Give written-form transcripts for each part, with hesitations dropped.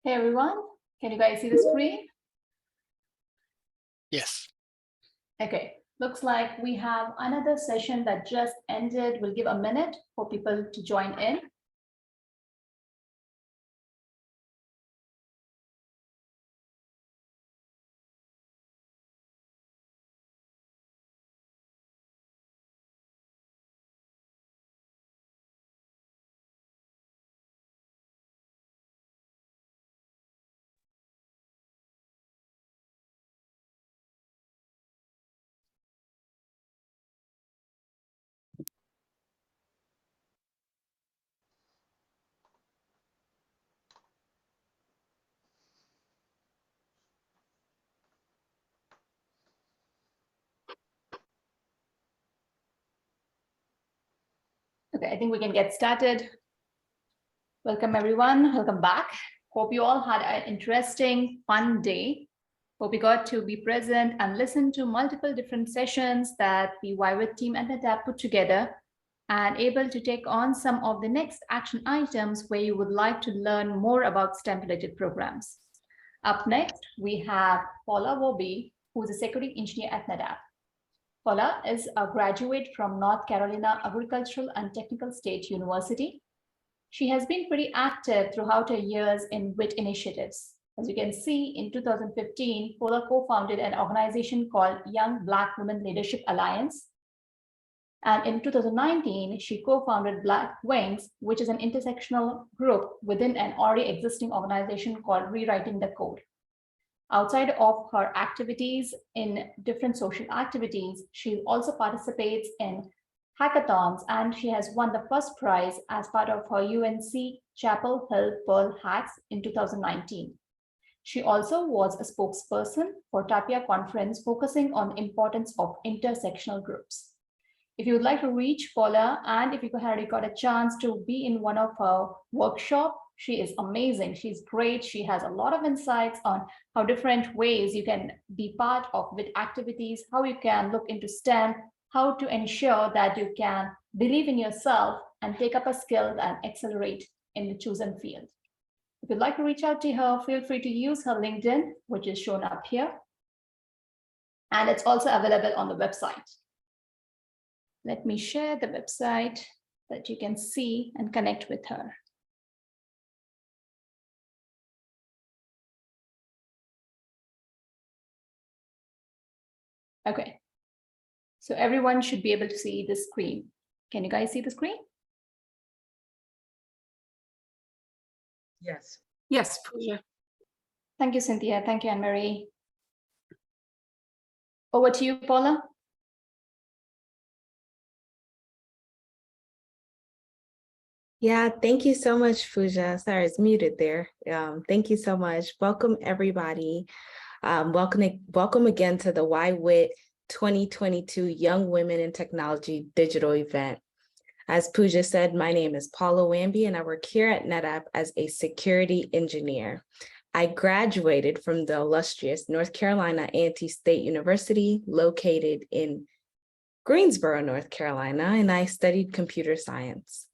Hey everyone, can you guys see the screen? Yes. Okay, looks like we have another session that just ended. We'll give a minute for people to join in. Okay, I think we can get started. Welcome everyone, welcome back. Hope you all had an interesting, fun day. Hope you got to be present and listen to multiple different sessions that the YWIT team and NCAT put together and able to take on some of the next action items where you would like to learn more about STEM-related programs. Up next, we have Paula Wambui, who is a security engineer at NCAT. Paula is a graduate from North Carolina Agricultural and Technical State University. She has been pretty active throughout her years in YWIT initiatives. As you can see, in 2015, Paula co-founded an organization called Young Black Women Leadership Alliance. And in 2019, she co-founded Black Wings, which is an intersectional group within an already existing organization called Rewriting the Code. Outside of her activities in different social activities, she also participates in hackathons, and she has won the first prize as part of her UNC Chapel Hill Pearl Hacks in 2019. She also was a spokesperson for Tapia conference focusing on the importance of intersectional groups. If you would like to reach Paula, and if you had got a chance to be in one of her workshops, she is amazing. She's great. She has a lot of insights on how different ways you can be part of with activities, how you can look into STEM, how to ensure that you can believe in yourself and take up a skill and accelerate in the chosen field. If you'd like to reach out to her, feel free to use her LinkedIn, which is shown up here. And it's also available on the website. Let me share the website that you can see and connect with her. Okay, so everyone should be able to see the screen. Can you guys see the screen? Yes. Yes, Pooja. Thank you, Cynthia. Thank you, Anne-Marie. Over to you, Paula. Yeah, thank you so much, Pooja. Sorry, it's muted there. Thank you so much. Welcome, everybody. Welcome again to the YWIT 2022 Young Women in Technology digital event. As Pooja said, my name is Paula Wambui, and I work here at NetApp as a security engineer. I graduated from the illustrious North Carolina A&T State University, located in Greensboro, North Carolina, and I studied computer science.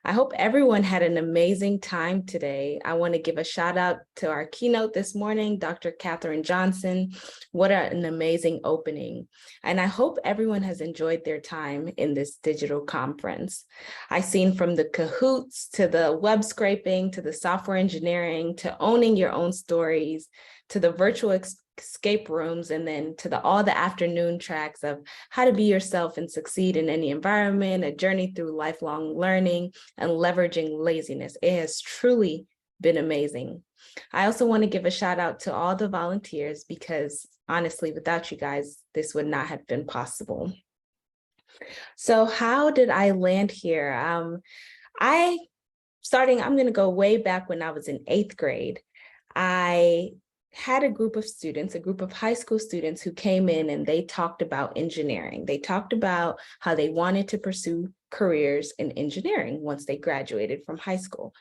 I hope everyone had an amazing time today. I want to give a shout out to our keynote this morning, Dr. Catherine Johnson. What an amazing opening. And I hope everyone has enjoyed their time in this digital conference. I've seen from the Kahoots to the web scraping, to the software engineering, to owning your own stories, to the virtual escape rooms, and then to all the afternoon tracks of how to be yourself and succeed in any environment, a journey through lifelong learning and leveraging laziness. It has truly been amazing. I also want to give a shout out to all the volunteers, because honestly, without you guys, this would not have been possible. So how did I land here? I'm going to go way back when I was in 8th grade. I had a group of students, a group of high school students who came in and they talked about engineering. They talked about how they wanted to pursue careers in engineering once they graduated from high school.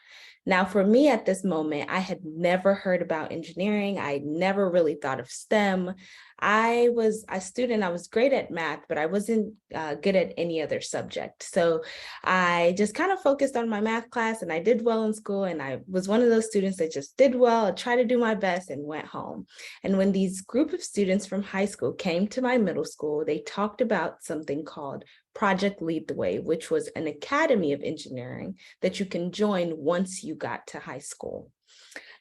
Now, for me at this moment, I had never heard about engineering. I never really thought of STEM. I was a student, I was great at math, but I wasn't good at any other subject. So I just kind of focused on my math class, and I did well in school. And I was one of those students that just did well, I tried to do my best, and went home. And when these group of students from high school came to my middle school, they talked about something called Project Lead the Way, which was an academy of engineering that you can join once you got to high school.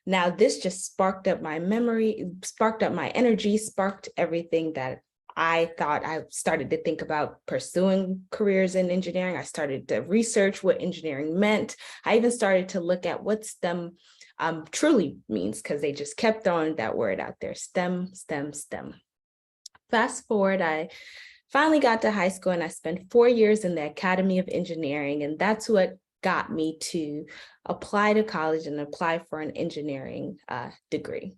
Now, this just sparked up my memory, sparked up my energy, sparked everything that I thought. I started to think about pursuing careers in engineering. I started to research what engineering meant. I even started to look at what STEM truly means, because they just kept throwing that word out there, STEM, STEM, STEM. Fast forward, I finally got to high school, and I spent 4 years in the Academy of Engineering, and that's what got me to apply to college and apply for an engineering degree.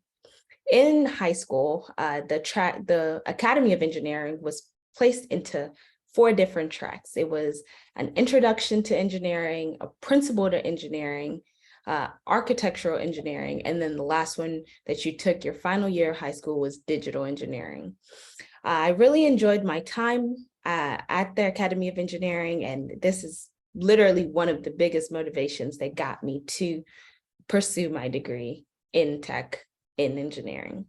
In high school, the Academy of Engineering was placed into 4 different tracks. It was an introduction to engineering, a principle to engineering, architectural engineering, and then the last one that you took your final year of high school was digital engineering. I really enjoyed my time at the Academy of Engineering, and this is literally one of the biggest motivations that got me to pursue my degree in tech in engineering.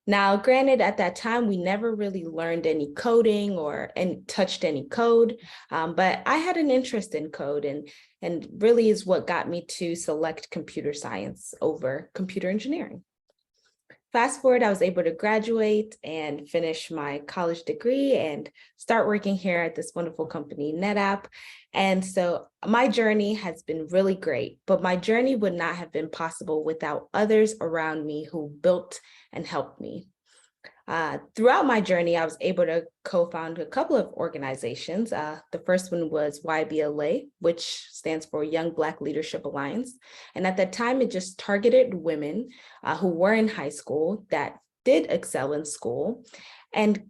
Now, granted, at that time, we never really learned any coding and touched any code, but I had an interest in code, and really is what got me to select computer science over computer engineering. Fast forward, I was able to graduate and finish my college degree and start working here at this wonderful company, NetApp. And so my journey has been really great, but my journey would not have been possible without others around me who built and helped me. Throughout my journey, I was able to co-found a couple of organizations. The first one was YBLA, which stands for Young Black Leadership Alliance. And at that time, it just targeted women who were in high school that did excel in school. And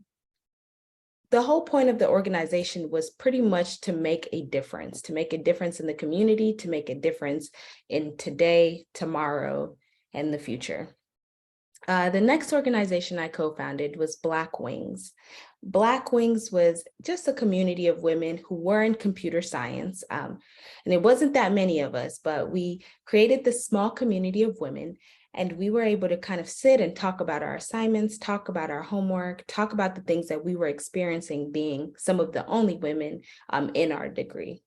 the whole point of the organization was pretty much to make a difference in the community, to make a difference in today, tomorrow, and the future. The next organization I co-founded was Black Wings. Black Wings was just a community of women who were in computer science. And it wasn't that many of us, but we created this small community of women, and we were able to kind of sit and talk about our assignments, talk about our homework, talk about the things that we were experiencing being some of the only women in our degree.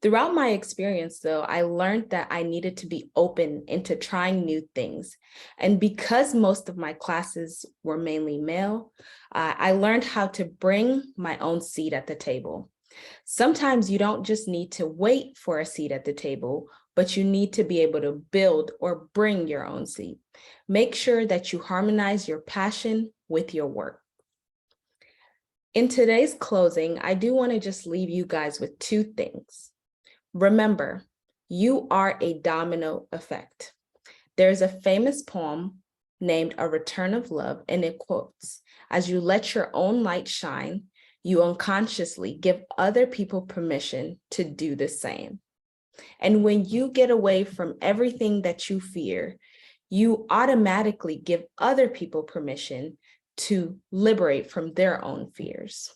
Throughout my experience, though, I learned that I needed to be open into trying new things. And because most of my classes were mainly male, I learned how to bring my own seat at the table. Sometimes you don't just need to wait for a seat at the table, but you need to be able to build or bring your own seat. Make sure that you harmonize your passion with your work. In today's closing, I do want to just leave you guys with 2 things. Remember, you are a domino effect. There's a famous poem named A Return of Love, and it quotes, "As you let your own light shine, you unconsciously give other people permission to do the same. And when you get away from everything that you fear, you automatically give other people permission to liberate from their own fears."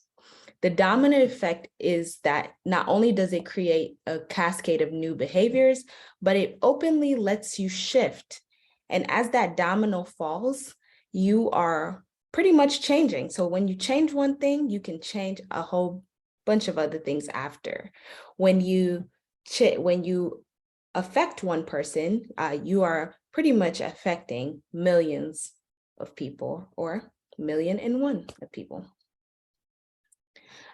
The domino effect is that not only does it create a cascade of new behaviors, but it openly lets you shift. And as that domino falls, you are pretty much changing. So when you change one thing, you can change a whole bunch of other things after. When you affect one person, you are pretty much affecting millions of people, or 1,000,001 of people.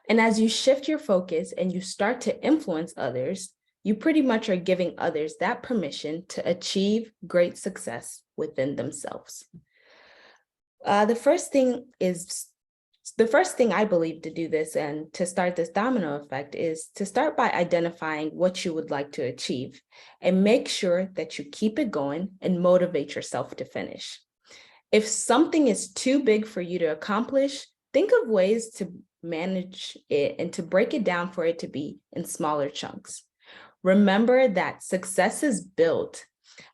And as you shift your focus and you start to influence others, you pretty much are giving others that permission to achieve great success within themselves. The first thing I believe to do this and to start this domino effect is to start by identifying what you would like to achieve, and make sure that you keep it going and motivate yourself to finish. If something is too big for you to accomplish, think of ways to manage it and to break it down for it to be in smaller chunks. Remember that success is built.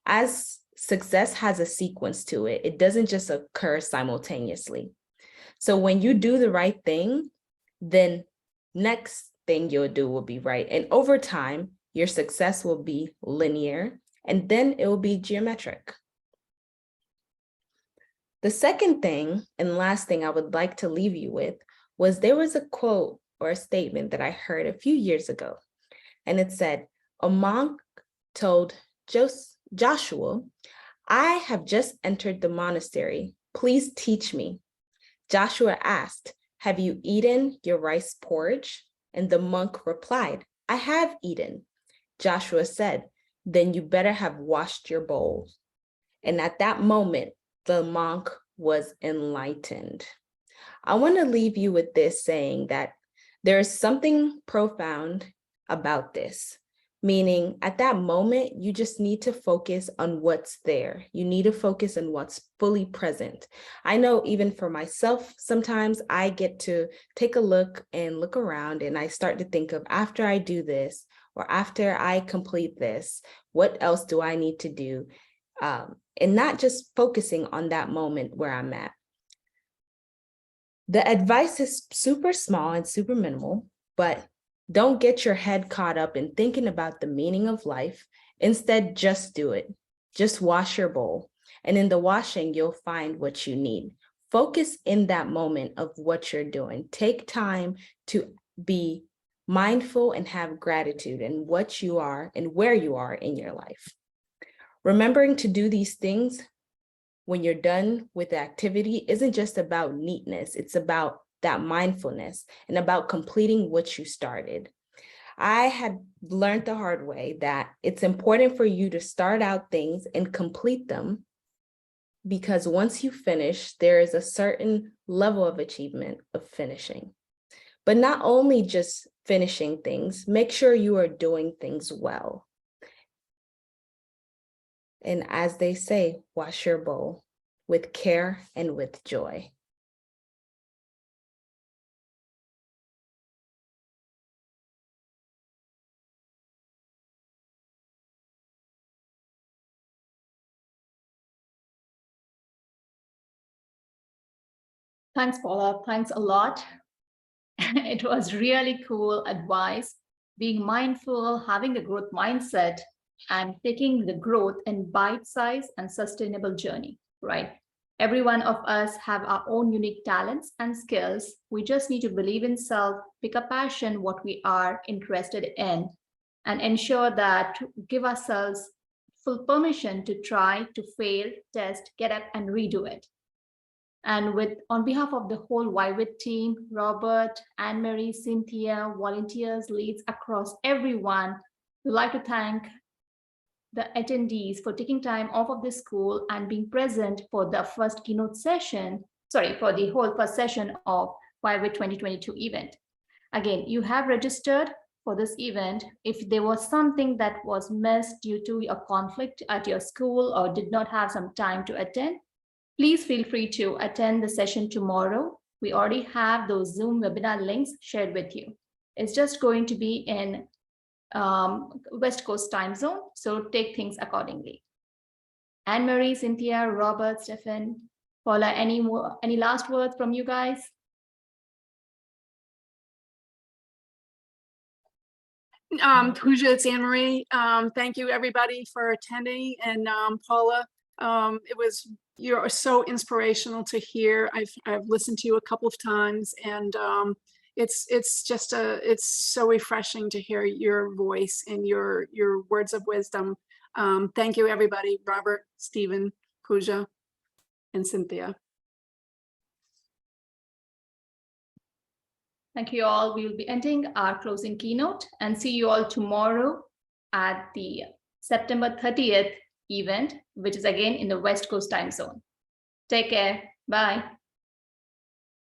As success has a sequence to it, it doesn't just occur simultaneously. So when you do the right thing, then next thing you'll do will be right. And over time, your success will be linear, and then it will be geometric. The second thing and last thing I would like to leave you with was there was a quote or a statement that I heard a few years ago. And it said, a monk told Joshua, I have just entered the monastery. Please teach me. Joshua asked, have you eaten your rice porridge? And the monk replied, I have eaten. Joshua said, then you better have washed your bowl. And at that moment, the monk was enlightened. I want to leave you with this saying that there is something profound about this, meaning at that moment, you just need to focus on what's there. You need to focus on what's fully present. I know even for myself, sometimes I get to take a look around and I start to think of after I do this or after I complete this, what else do I need to do? And not just focusing on that moment where I'm at. The advice is super small and super minimal, but don't get your head caught up in thinking about the meaning of life. Instead, just do it. Just wash your bowl. And in the washing, you'll find what you need. Focus in that moment of what you're doing. Take time to be mindful and have gratitude in what you are and where you are in your life. Remembering to do these things when you're done with the activity isn't just about neatness, it's about that mindfulness and about completing what you started. I had learned the hard way that it's important for you to start out things and complete them, because once you finish, there is a certain level of achievement of finishing. But not only just finishing things, make sure you are doing things well. And as they say, wash your bowl with care and with joy. Thanks, Paula. Thanks a lot. It was really cool advice. Being mindful, having a growth mindset, and taking the growth in bite-sized and sustainable journey, right? Every one of us have our own unique talents and skills. We just need to believe in self, pick a passion, what we are interested in, and ensure that give ourselves full permission to try, to fail, test, get up and redo it. And on behalf of the whole YWIT team, Robert, Anne-Marie, Cynthia, volunteers, leads across everyone, we'd like to thank the attendees for taking time off of the school and being present for the first keynote session, for the whole first session of YWIT 2022 event. Again, you have registered for this event. If there was something that was missed due to a conflict at your school or did not have some time to attend, please feel free to attend the session tomorrow. We already have those Zoom webinar links shared with you. It's just going to be in West Coast time zone, so take things accordingly. Anne-Marie, Cynthia, Robert, Stephen, Paula, any last words from you guys? Pooja, it's Anne-Marie. Thank you everybody for attending, and Paula, you're so inspirational to hear. I've listened to you a couple of times, and it's so refreshing to hear your voice and your words of wisdom. Thank you everybody, Robert, Stephen, Pooja, and Cynthia. Thank you all. We will be ending our closing keynote and see you all tomorrow at the September 30th event, which is again in the West Coast time zone. Take care. Bye.